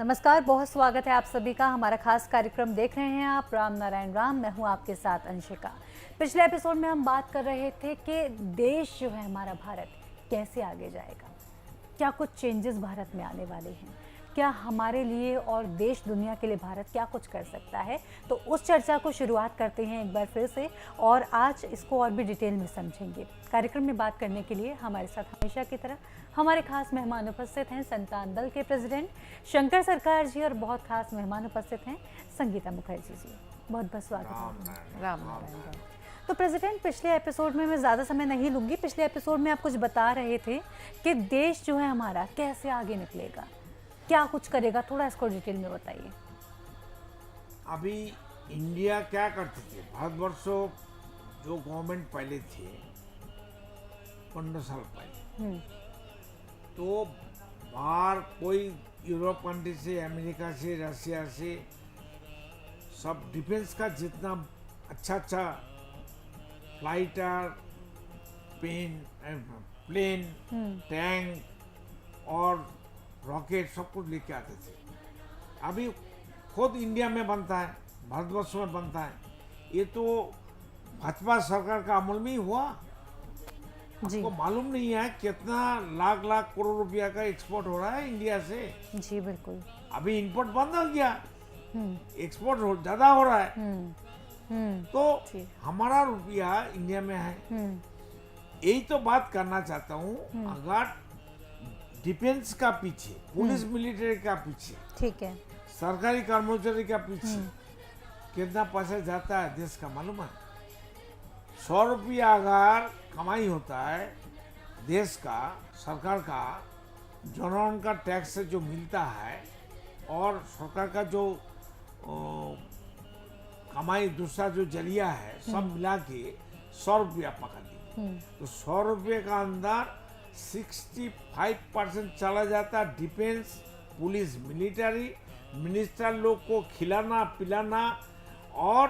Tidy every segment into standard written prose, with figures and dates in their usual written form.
नमस्कार, बहुत स्वागत है आप सभी का। हमारा खास कार्यक्रम देख रहे हैं आप, राम नारायण राम। मैं हूं आपके साथ अंशिका। पिछले एपिसोड में हम बात कर रहे थे कि देश जो है हमारा भारत कैसे आगे जाएगा, क्या कुछ चेंजेस भारत में आने वाले हैं, क्या हमारे लिए और देश दुनिया के लिए भारत क्या कुछ कर सकता है। तो उस चर्चा को शुरुआत करते हैं एक बार फिर से, और आज इसको और भी डिटेल में समझेंगे। कार्यक्रम में बात करने के लिए हमारे साथ हमेशा की तरह हमारे खास मेहमान उपस्थित हैं। संतान दल के प्रेसिडेंट शंकर सरकार जी, और बहुत खास मेहमान उपस्थित हैं संगीता मुखर्जी जी। बहुत बहुत स्वागत है। राम नारायण। तो प्रेसिडेंट, पिछले एपिसोड में मैं ज़्यादा समय नहीं लूँगी। पिछले एपिसोड में आप कुछ बता रहे थे कि देश जो है हमारा कैसे आगे निकलेगा, क्या कुछ करेगा, थोड़ा इसको डिटेल में बताइए। अभी इंडिया क्या करती थी, भारतवर्षों जो गवर्नमेंट पहले थे 15 साल पहले, तो बाहर कोई यूरोप कंट्री से, अमेरिका से, रशिया से सब डिफेंस का जितना अच्छा फ्लाइटर, प्लेन, टैंक और रॉकेट सब कुछ लेके आते थे। अभी खुद इंडिया में बनता है, भारतवर्ष में बनता है। ये तो भाजपा सरकार का अमल में ही हुआ। आपको मालूम नहीं है कितना लाख लाख करोड़ रुपया का एक्सपोर्ट हो रहा है इंडिया से। जी बिल्कुल। अभी इंपोर्ट बंद हो गया, एक्सपोर्ट ज्यादा हो रहा है। तो हमारा रुपया इंडिया में है। यही तो बात करना चाहता हूँ। अगर डिफेंस का पीछे, पुलिस मिलिट्री का पीछे, ठीक है, सरकारी कर्मचारी का पीछे कितना पैसा जाता है देश का मालूम है? 100 रुपया अगर कमाई होता है देश का, सरकार का, जनगण का टैक्स से जो मिलता है और सरकार का जो कमाई दूसरा जो जरिया है, सब मिला के 100 रुपया पकड़ दी। तो 100 रुपये का अंदर 65% चला जाता डिफेंस, पुलिस, मिलिट्री, मिनिस्टर लोग को खिलाना पिलाना, और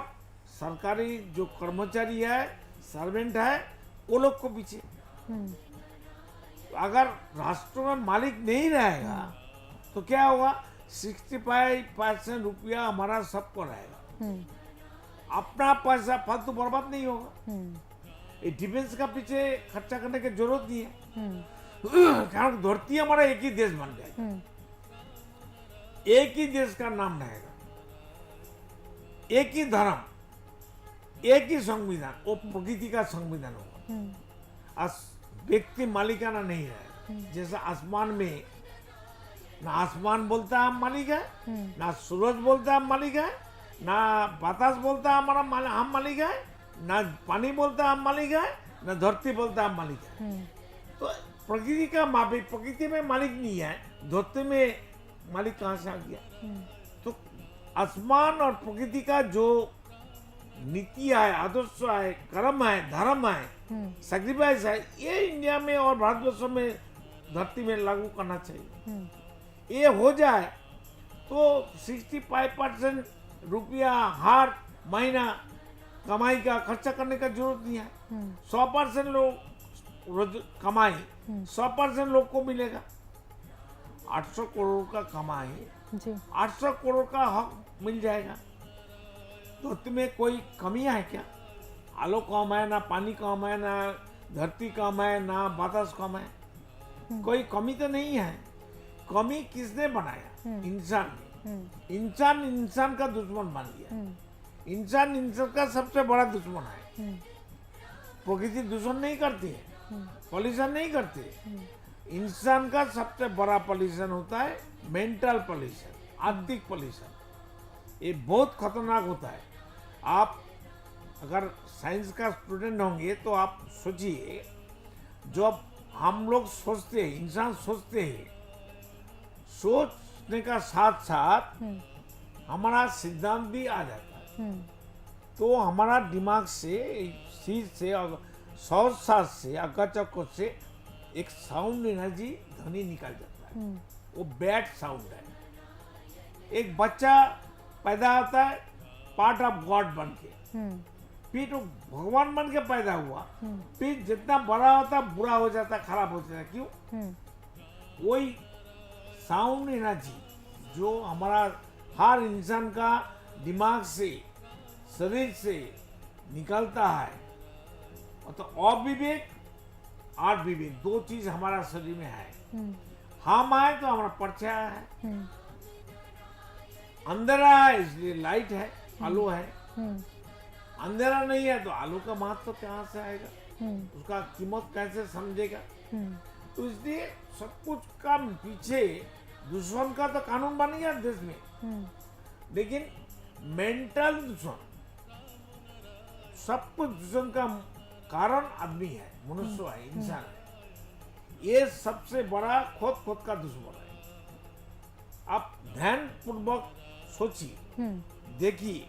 सरकारी जो कर्मचारी है, सर्वेंट है, वो लोग को पीछे। अगर राष्ट्र में मालिक नहीं रहेगा तो क्या होगा? 65% रुपया हमारा सबको रहेगा। अपना पैसा फालतू बर्बाद नहीं होगा। ये डिफेंस का पीछे खर्चा करने की जरूरत नहीं है। कारण धरती हमारा एक ही देश बन जाएगा, एक ही देश का नाम रहेगा, एक ही धर्म, एक ही संविधान, वो प्रकृति का संविधान होगा। व्यक्ति मालिकाना नहीं रहेगा। जैसा आसमान में ना आसमान बोलता है हम मालिक है, ना सूरज बोलता है हम मालिक है, ना बतास बोलता है हमारा हम मालिक है, ना पानी बोलता है हम मालिक है, ना धरती बोलता है हम मालिक है। तो प्रकृति का मालिक, प्रकृति में मालिक नहीं है, धरती में मालिक कहाँ से आ गया? तो आसमान और प्रकृति का जो नीति है, आदर्श है, कर्म है, धर्म है, सैक्रिफाइस है, ये इंडिया में और भारतवर्ष में धरती में लागू करना चाहिए। ये हो जाए तो 65% रुपया हर महीना कमाई का खर्चा करने का जरूरत नहीं है। 100% लोग रोज कमाई 100% लोग को मिलेगा। 800 करोड़ का कमाई, 800 करोड़ का हक मिल जाएगा। तो तुम्हें कोई कमी है क्या? आलो कम है, ना पानी कम है, ना धरती कम है, ना बातास कम है। कोई कमी तो नहीं है। कमी किसने बनाया? इंसान ने। इंसान का दुश्मन बन गया। इंसान का सबसे बड़ा दुश्मन है। प्रकृति दुश्मन नहीं करती है, पॉल्यूशन नहीं करती है। इंसान का सबसे बड़ा पॉल्यूशन होता है मेंटल पॉल्यूशन, आर्थिक पॉल्यूशन। ये बहुत खतरनाक होता है। आप अगर साइंस का स्टूडेंट होंगे तो आप सोचिए, जब हम लोग सोचते हैं, इंसान सोचते हैं, सोचने का साथ साथ हमारा सिद्धांत भी आ जाता है। तो हमारा दिमाग से, सीट से, सौर सात से, अकाचक से एक साउंड एनर्जी, ध्वनि निकल जाता है। वो बैड साउंड है। एक बच्चा पैदा होता है पार्ट ऑफ गॉड बन के, फिर तो भगवान बन के पैदा हुआ, फिर जितना बड़ा होता बुरा हो जाता, खराब हो जाता। क्यों? वही साउंड एनर्जी, जो हमारा हर इंसान का दिमाग से, शरीर से निकलता है, मतलब अविवेक और विवेक, दो चीज हमारा शरीर में है। हम आए तो हमारा परछाया है, अंधेरा है इसलिए लाइट है, आलो है। अंधेरा नहीं है तो आलो का महत्व कहाँ से आएगा, उसका कीमत कैसे समझेगा। तो इसलिए सब कुछ का पीछे दुश्मन का तो कानून बन गया देश में, लेकिन मेंटल दुश्मन, सब कुछ दुश्मन का कारण आदमी है, मनुष्य है, इंसान है। ये सबसे बड़ा खुद का दुश्मन है। आप ध्यान पूर्वक सोचिए, देखिए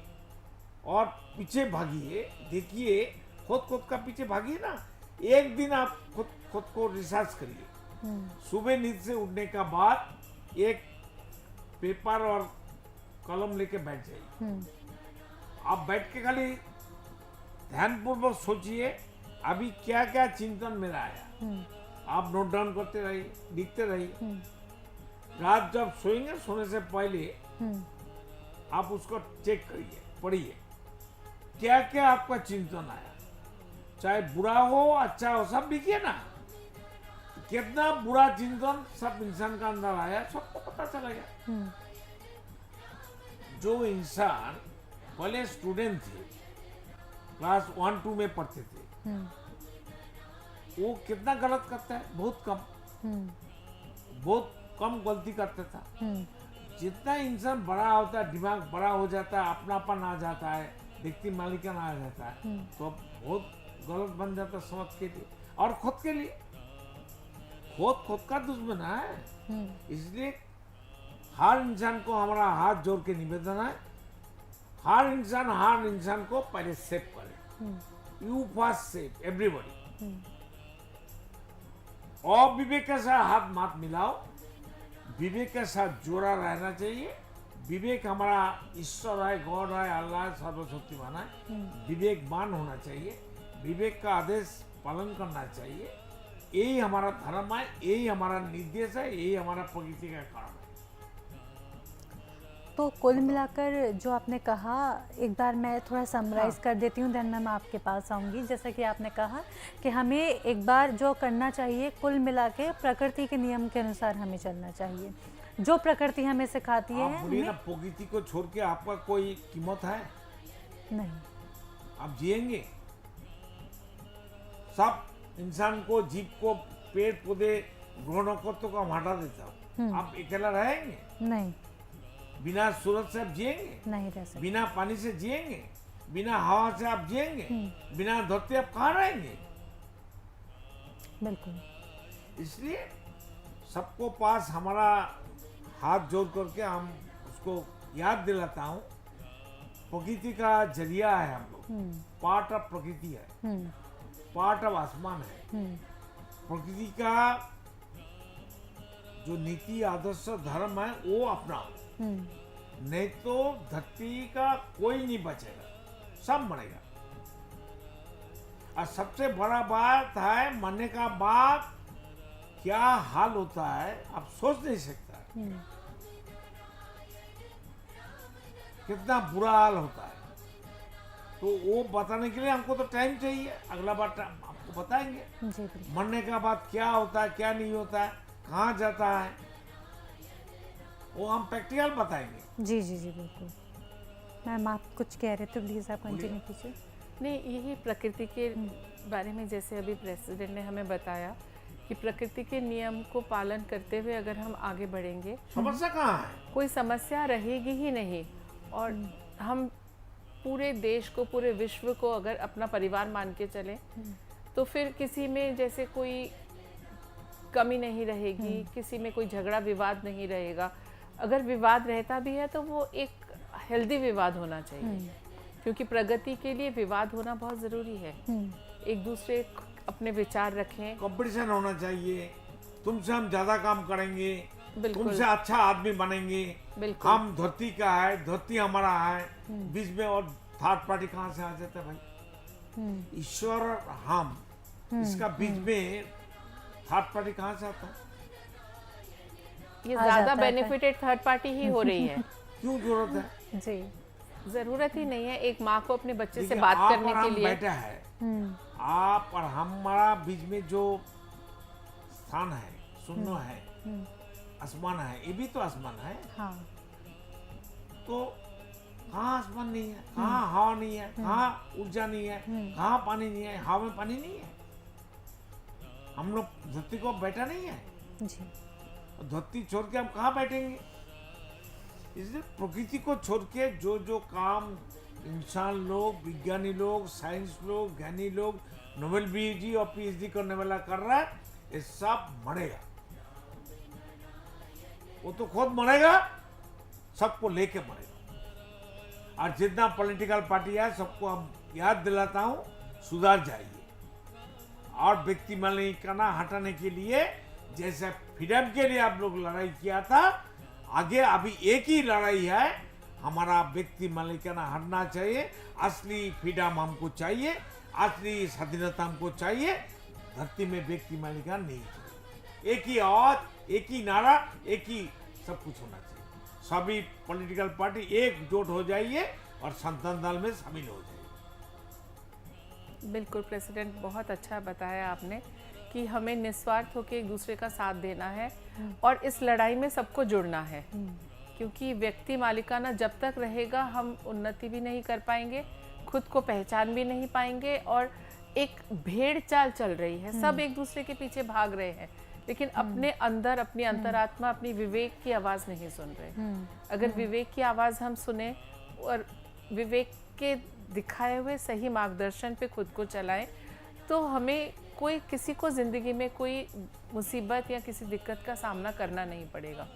और पीछे भागिए, देखिए खुद का पीछे भागिए ना। एक दिन आप खुद को रिसर्च करिए। सुबह नींद से उठने का बाद एक पेपर और कलम लेके बैठ जाइए। आप बैठ के खाली ध्यानपूर्वक सोचिए अभी क्या क्या चिंतन मेरा आया। आप नोट डाउन करते रहिए, लिखते रहिए। रात जब सोएंगे, सोने से पहले आप उसको चेक करिए, पढ़िए क्या क्या आपका चिंतन आया, चाहे बुरा हो अच्छा हो, सब लिखिए ना। कितना बुरा चिंतन सब इंसान का अंदर आया, सबको पता चलेगा। जो इंसान पहले स्टूडेंट थे, क्लास 1-2 में पढ़ते थे, वो कितना गलत करता है, बहुत कम गलती करता था। जितना इंसान बड़ा होता है, दिमाग बड़ा हो जाता है, अपनापन आ जाता है, व्यक्ति मालिकाना आ जाता है, तो बहुत गलत बन जाता है समाज के लिए और खुद के लिए। खुद का दुश्मन है। इसलिए हर इंसान को हमारा हाथ जोड़ के निवेदन है, हर इंसान को पहले सेव करे। You first save everybody. और विवेक के साथ हाथ मत मिलाओ, विवेक के साथ जोड़ा रहना चाहिए। विवेक हमारा ईश्वर है, गॉड है, अल्लाह है, सर्वशक्तिमान है। विवेकवान होना चाहिए, विवेक का आदेश पालन करना चाहिए। यही हमारा धर्म है, यही हमारा निर्देश है, यही हमारा प्रकृति का कारण है। तो कुल मिलाकर जो आपने कहा, एक बार मैं थोड़ा समराइज कर देती हूँ, देन मैं आपके पास आऊँगी। जैसा कि आपने कहा कि हमें एक बार जो करना चाहिए, कुल मिला के प्रकृति के नियम के अनुसार हमें चलना चाहिए, जो प्रकृति हमें सिखाती है। आप बोलिए ना, प्रकृति को छोड़ के आपका कोई कीमत है? नहीं। आप जिएंगे? सब इंसान को, जीव को, पेड़ पौधे, ग्रहों को तो हम हटा देता हूँ। आप अकेला रहेंगे? नहीं। बिना सूरज से आप जिएंगे? नहीं रह सकते। बिना पानी से जिएंगे? बिना हवा से आप जिएंगे? बिना धरती आप कहाँ रहेंगे? बिल्कुल। इसलिए सबको पास हमारा हाथ जोड़ करके हम उसको याद दिलाता हूँ, प्रकृति का जरिया है हम लोग, पार्ट ऑफ प्रकृति है, पार्ट ऑफ आसमान है। प्रकृति का जो नीति आदर्श धर्म है वो अपनाओ, नहीं तो धरती का कोई नहीं बचेगा, सब मरेगा। और सबसे बड़ा बात है, मरने का बाद क्या हाल होता है आप सोच नहीं सकता। कितना बुरा हाल होता है। तो वो बताने के लिए हमको तो टाइम चाहिए, अगला बार आपको बताएंगे मरने का बाद क्या होता है, क्या नहीं होता है, कहाँ जाता है, वो हम प्रैक्टिकल बताएंगे। जी जी जी बिल्कुल। मैम आप कुछ कह रहे थे, प्लीज़ आप कंटिन्यू कीजिए। नहीं, यही प्रकृति के बारे में जैसे अभी प्रेसिडेंट ने हमें बताया कि प्रकृति के नियम को पालन करते हुए अगर हम आगे बढ़ेंगे, समस्या कहाँ है? कोई समस्या रहेगी ही नहीं। और हम पूरे देश को, पूरे विश्व को अगर अपना परिवार मान के चलें, तो फिर किसी में जैसे कोई कमी नहीं रहेगी, किसी में कोई झगड़ा विवाद नहीं रहेगा। अगर विवाद रहता भी है तो वो एक हेल्दी विवाद होना चाहिए, क्योंकि प्रगति के लिए विवाद होना बहुत ज़रूरी है। एक दूसरे अपने विचार रखें, कंपटीशन होना चाहिए, तुमसे हम ज्यादा काम करेंगे, बिल्कुल। तुमसे अच्छा आदमी बनेंगे, बिल्कुल। हम धरती का है, धरती हमारा है, बीच में और थर्ड पार्टी कहाँ से आ जाता है भाई? ईश्वर और हम, इसका बीच में थर्ड पार्टी कहाँ से आता है? ये आ ज्यादा जाता है। बेनिफिटेड थर्ड पार्टी ही हो रही है। क्यों जरूरत है? जी। जरूरत ही नहीं है एक माँ को अपने बच्चे से देखिए, बात आप करने और के हम लिए। बैठा है, हम्म। आप और हमारा बीच में जो स्थान है, शून्य है, आसमान है, ये भी तो आसमान है। हाँ। तो कहाँ आसमान नहीं है, कहाँ हवा नहीं है, कहाँ ऊर्जा नहीं है, कहाँ पानी नहीं है? हवा में पानी नहीं है। हम लोग धरती को बैठा नहीं है, जी। और धरती छोड़ के हम कहाँ बैठेंगे? इसलिए प्रकृति को छोड़ के जो जो काम इंसान लोग, विज्ञानी लोग, साइंस लोग, ज्ञानी लोग, नोबेल पीएचडी और पीएचडी करने वाला कर रहा है, ये सब मरेगा। वो तो खुद मरेगा, सबको लेके मरेगा। और जितना पॉलिटिकल पार्टी है, सबको हम याद दिलाता हूँ, सुधार जाइए। और व्यक्ति मालिकाना हटाने के लिए, जैसे फ्रीडम के लिए आप लोग लड़ाई किया था, आगे अभी एक ही लड़ाई है, हमारा व्यक्ति मालिकाना हटना चाहिए। असली फ्रीडम हमको चाहिए, असली स्वाधीनता हमको चाहिए। धरती में व्यक्ति मालिकाना नहीं चाहिए। एक ही आवाज, एक ही नारा, एक ही सब कुछ होना चाहिए। सभी पॉलिटिकल पार्टी एकजुट हो जाइए और संतान दल में शामिल हो जाइए। बिल्कुल प्रेसिडेंट, बहुत अच्छा बताया आपने कि हमें निस्वार्थ होकर एक दूसरे का साथ देना है और इस लड़ाई में सबको जुड़ना है। क्योंकि व्यक्ति मालिकाना जब तक रहेगा, हम उन्नति भी नहीं कर पाएंगे, खुद को पहचान भी नहीं पाएंगे, और एक भेड़ चाल चल रही है, सब एक दूसरे के पीछे भाग रहे हैं, लेकिन अपने अंदर, अपनी अंतरात्मा, अपनी विवेक की आवाज़ नहीं सुन रहे। अगर विवेक की आवाज़ हम सुने और विवेक के दिखाए हुए सही मार्गदर्शन पे खुद को चलाएं, तो हमें कोई किसी को ज़िंदगी में कोई मुसीबत या किसी दिक्कत का सामना करना नहीं पड़ेगा।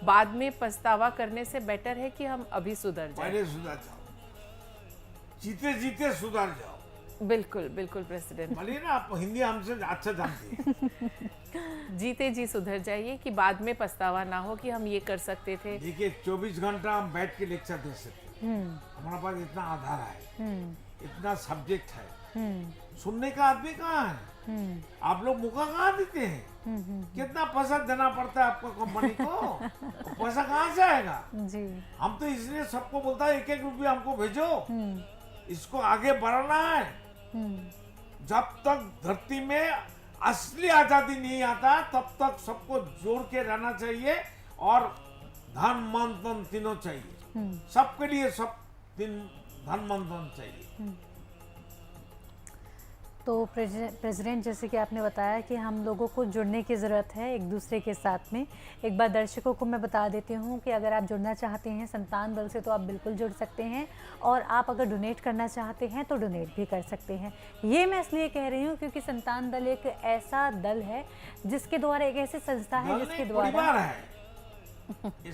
बाद में पछतावा करने से बेटर है कि हम अभी सुधर जाएं। पहले सुधर जाओ, जीते जीते सुधर जाओ। बिल्कुल बिल्कुल प्रेसिडेंट, बोलिए ना, आप हिंदी हमसे अच्छा जानती हैं। जीते जी सुधर जाइए कि बाद में पछतावा ना हो कि हम ये कर सकते थे। देखिए, 24 घंटा हम बैठ के लेक्चर दे सकते हैं। हमारे पास इतना आधार है, इतना सब्जेक्ट है, सुनने का आदमी कहाँ है? आप लोग मौका कहाँ देते हैं? कितना पैसा देना पड़ता है आपको कंपनी को? पैसा कहाँ से आएगा? जी। हम तो इसलिए सबको बोलता है, एक एक रुपया हमको भेजो, इसको आगे बढ़ाना है। जब तक धरती में असली आजादी नहीं आता, तब तक सबको जोड़ के रहना चाहिए, और धन मन धन तीनों चाहिए। सबके लिए सब दिन धन मन धन चाहिए। तो प्रेसिडेंट, जैसे कि आपने बताया कि हम लोगों को जुड़ने की ज़रूरत है एक दूसरे के साथ में। एक बार दर्शकों को मैं बता देती हूँ कि अगर आप जुड़ना चाहते हैं संतान दल से, तो आप बिल्कुल जुड़ सकते हैं, और आप अगर डोनेट करना चाहते हैं तो डोनेट भी कर सकते हैं। ये मैं इसलिए कह रही हूँ क्योंकि संतान दल एक ऐसा दल है जिसके द्वारा, एक ऐसी संस्था है जिसके द्वारा, परिवार है,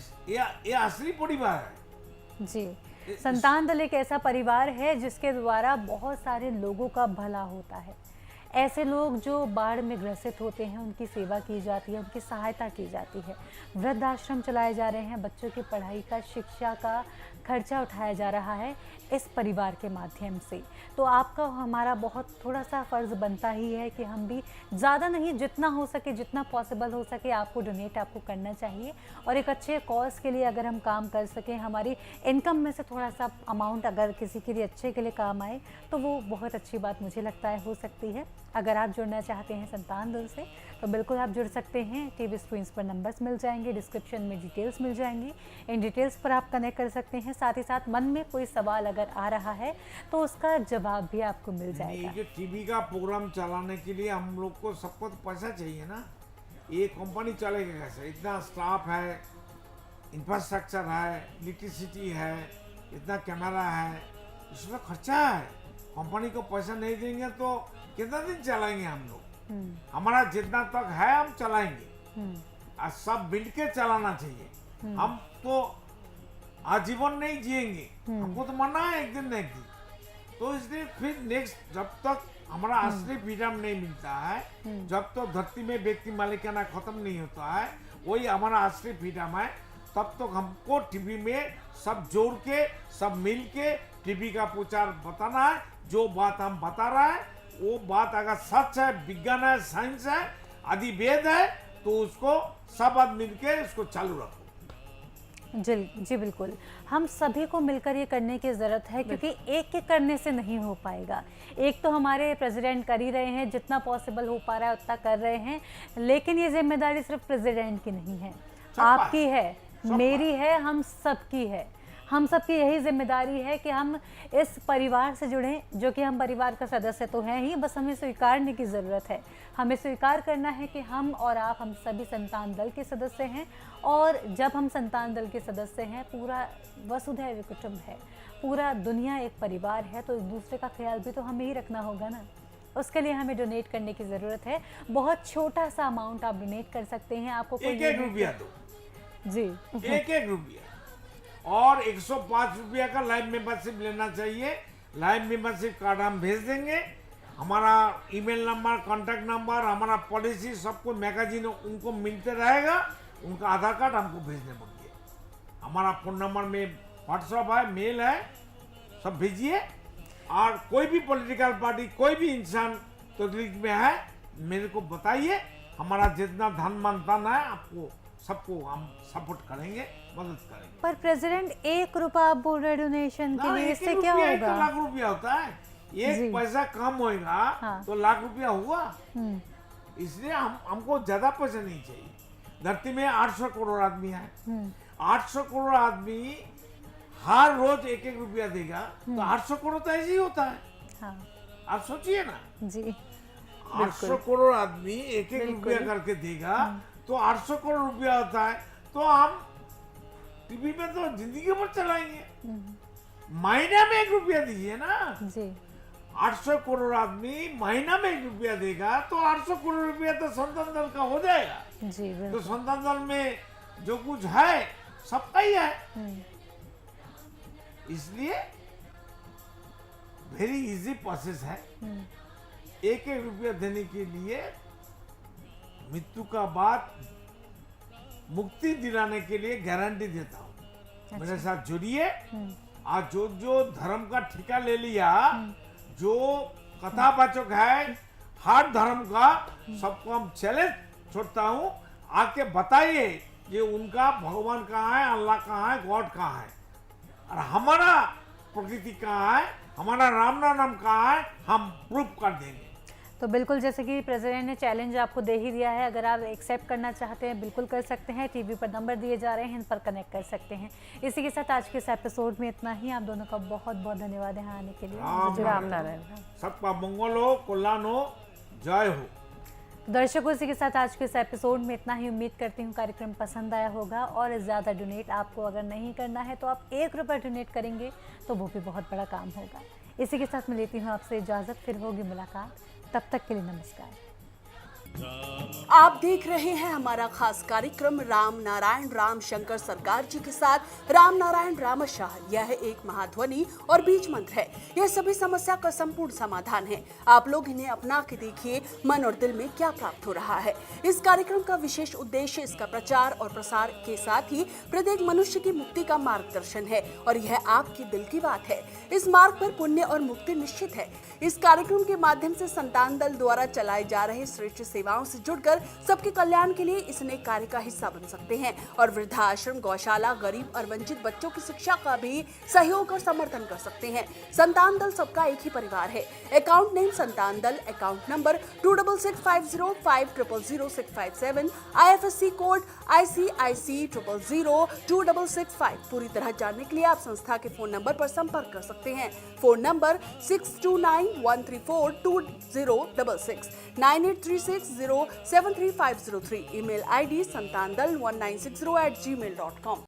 ये असली परिवार है। जी, संतान दल एक ऐसा परिवार है जिसके द्वारा बहुत सारे लोगों का भला होता है। ऐसे लोग जो बाढ़ में ग्रसित होते हैं, उनकी सेवा की जाती है, उनकी सहायता की जाती है। वृद्धाश्रम चलाए जा रहे हैं, बच्चों की पढ़ाई का, शिक्षा का खर्चा उठाया जा रहा है इस परिवार के माध्यम से। तो आपका, हमारा बहुत थोड़ा सा फ़र्ज़ बनता ही है कि हम भी ज़्यादा नहीं, जितना हो सके, जितना पॉसिबल हो सके, आपको डोनेट आपको करना चाहिए। और एक अच्छे कॉज के लिए अगर हम काम कर सकें, हमारी इनकम में से थोड़ा सा अमाउंट अगर किसी के लिए अच्छे के लिए काम आए, तो वो बहुत अच्छी बात मुझे लगता है हो सकती है। अगर आप जुड़ना चाहते हैं संतान दल से, तो बिल्कुल आप जुड़ सकते हैं। टीवी स्क्रीन्स पर नंबर्स मिल जाएंगे, डिस्क्रिप्शन में डिटेल्स मिल जाएंगी, इन डिटेल्स पर आप कनेक्ट कर सकते हैं। साथ ही साथ मन में कोई सवाल अगर आ रहा है तो उसका जवाब भी आपको मिल जाएगा। ये टीवी का प्रोग्राम चलाने के लिए हम लोग को सबको तो पैसा चाहिए ना। ये कंपनी चलेगा कैसे? इतना स्टाफ है, इंफ्रास्ट्रक्चर है, इलेक्ट्रिसिटी है, इतना कैमरा है, इसमें खर्चा है। कंपनी को पैसा नहीं देंगे तो कितना दिन चलाएंगे हम लोग? हमारा जितना तक है हम चलाएंगे, और सब मिल के चलाना चाहिए। हम तो आजीवन नहीं जिएंगे, हमको तो मरना है एक दिन न एक दिन। तो इसलिए फिर नेक्स्ट, जब तक हमारा असली फ्रीडम नहीं मिलता है, जब तक धरती में व्यक्ति मालिकाना खत्म नहीं होता है, वही हमारा असली फ्रीडम है, तब तक हमको टीवी में सब जोड़ के, सब मिल के टीवी का प्रचार बताना है। जो बात हम बता रहा है, वो बात अगर सच है, विज्ञान है, साइंस है, आदि वेद है, तो उसको सब आदमी मिलकर इसको चालू रखो। जी बिल्कुल, हम सभी को मिलकर ये करने की ज़रूरत है, क्योंकि एक एक करने से नहीं हो पाएगा। एक तो हमारे प्रेसिडेंट कर ही रहे हैं, जितना पॉसिबल हो पा रहा है उतना कर रहे हैं, लेकिन ये जिम्मेदारी सिर्फ प्रेसिडेंट की नहीं है, आपकी है, मेरी है, हम सबकी है। हम सबकी यही जिम्मेदारी है कि हम इस परिवार से जुड़ें, जो कि हम परिवार का सदस्य तो हैं ही, बस हमें स्वीकारने की ज़रूरत है। हमें स्वीकार करना है कि हम और आप, हम सभी संतान दल के सदस्य हैं, और जब हम संतान दल के सदस्य हैं, पूरा वसुधैव कुटुंब है, पूरा दुनिया एक परिवार है, तो एक दूसरे का ख्याल भी तो हमें ही रखना होगा ना। उसके लिए हमें डोनेट करने की ज़रूरत है। बहुत छोटा सा अमाउंट आप डोनेट कर सकते हैं। आपको कोई एक रुपया दो जी, एक रुपया, और 105 रुपया का लाइव मेंबरशिप लेना चाहिए। लाइव मेंबरशिप कार्ड हम भेज देंगे। हमारा ईमेल नंबर, कांटेक्ट नंबर, हमारा पॉलिसी, सब कुछ मैगजीन उनको मिलते रहेगा। उनका आधार कार्ड हमको भेजने पड़ेंगे। हमारा फ़ोन नंबर में व्हाट्सअप है, मेल है, सब भेजिए। और कोई भी पॉलिटिकल पार्टी, कोई भी इंसान तकलीफ में है, मेरे को बताइए। हमारा जितना धन मनता है, आपको सबको हम सपोर्ट करेंगे, मदद करेंगे। पर प्रेसिडेंट 1 रुपया आप बोल रहे डोनेशन के लिए, इससे क्या रुपया होगा? 1 लाख रुपया होता है। एक पैसा कम होएगा हाँ। तो लाख रुपया हुआ। इसलिए हमको ज्यादा पैसा नहीं चाहिए। धरती में 800 करोड़ आदमी है। 800 करोड़ आदमी हर रोज 1-1 रुपया देगा, तो 800 करोड़ तो ऐसे ही होता है। हाँ। आप सोचिए ना, जी 800 करोड़ आदमी 1-1 रुपया करके देगा, तो 800 करोड़ रुपया होता है। तो हम टीवी में तो जिंदगी भर चलाएंगे। महीना में 1 रुपया दीजिए ना जी। 800 करोड़ आदमी महीना में 1 रुपया देगा, तो 800 करोड़ रुपया तो संतान दल का हो जाएगा। जी तो संतान दल में जो कुछ है सबका ही है। इसलिए वेरी इजी प्रोसेस है। 1-1 रुपया देने के लिए मृत्यु का बाद मुक्ति दिलाने के लिए गारंटी देता हूँ। मेरे साथ जुड़िए। आज जो धर्म का ठेका ले लिया, जो कथावाचक है हर धर्म का, सबको हम चैलेंज छोड़ता हूँ। आके बताइए कि उनका भगवान कहाँ है, अल्लाह कहाँ है, गॉड कहाँ है, और हमारा प्रकृति कहाँ है, हमारा राम नाम कहाँ है, हम प्रूफ कर देंगे। तो बिल्कुल, जैसे कि प्रेसिडेंट ने चैलेंज आपको दे ही दिया है, अगर आप एक्सेप्ट करना चाहते हैं बिल्कुल कर सकते हैं। टीवी पर नंबर दिए जा रहे हैं, इन पर कनेक्ट कर सकते हैं। इसी के साथ आज के इस एपिसोड में इतना ही। आप दोनों का बहुत बहुत धन्यवाद यहाँ आने के लिए। राम नारायण। सबका मंगल हो, कल्याण हो, जय हो। दर्शकों, इसी के साथ आज के इस एपिसोड में इतना ही। उम्मीद करती हूँ कार्यक्रम पसंद आया होगा, और ज़्यादा डोनेट आपको अगर नहीं करना है तो आप 1 रुपया डोनेट करेंगे तो वो भी बहुत बड़ा काम होगा। इसी के साथ मैं लेती हूँ आपसे इजाज़त, फिर होगी मुलाकात। तब तक के लिए नमस्कार। आप देख रहे हैं हमारा खास कार्यक्रम राम नारायण राम शंकर सरकार जी के साथ राम नारायण रामशाह। यह एक महाध्वनि और बीज मंत्र है। यह सभी समस्या का संपूर्ण समाधान है। आप लोग इन्हें अपना के देखिए, मन और दिल में क्या प्राप्त हो रहा है। इस कार्यक्रम का विशेष उद्देश्य इसका प्रचार और प्रसार के साथ ही प्रत्येक मनुष्य की मुक्ति का मार्गदर्शन है, और यह आपके दिल की बात है। इस मार्ग पर पुण्य और मुक्ति निश्चित है। इस कार्यक्रम के माध्यम से संतान दल द्वारा चलाए जा रहे श्रेष्ठ सेवाओं से जुड़कर सबके कल्याण के लिए इस नए कार्य का हिस्सा बन सकते हैं, और वृद्धाश्रम, गौशाला, गरीब और वंचित बच्चों की शिक्षा का भी सहयोग और समर्थन कर सकते हैं। संतान दल सबका एक ही परिवार है। अकाउंट नेम संतान दल, account number 266505000657, IFSC code ICIC 0002665। पूरी तरह जानने के लिए आप संस्था के फोन नंबर पर संपर्क कर सकते हैं। Phone number 6291342066, 9836073503। Email ID santandal1960@gmail.com।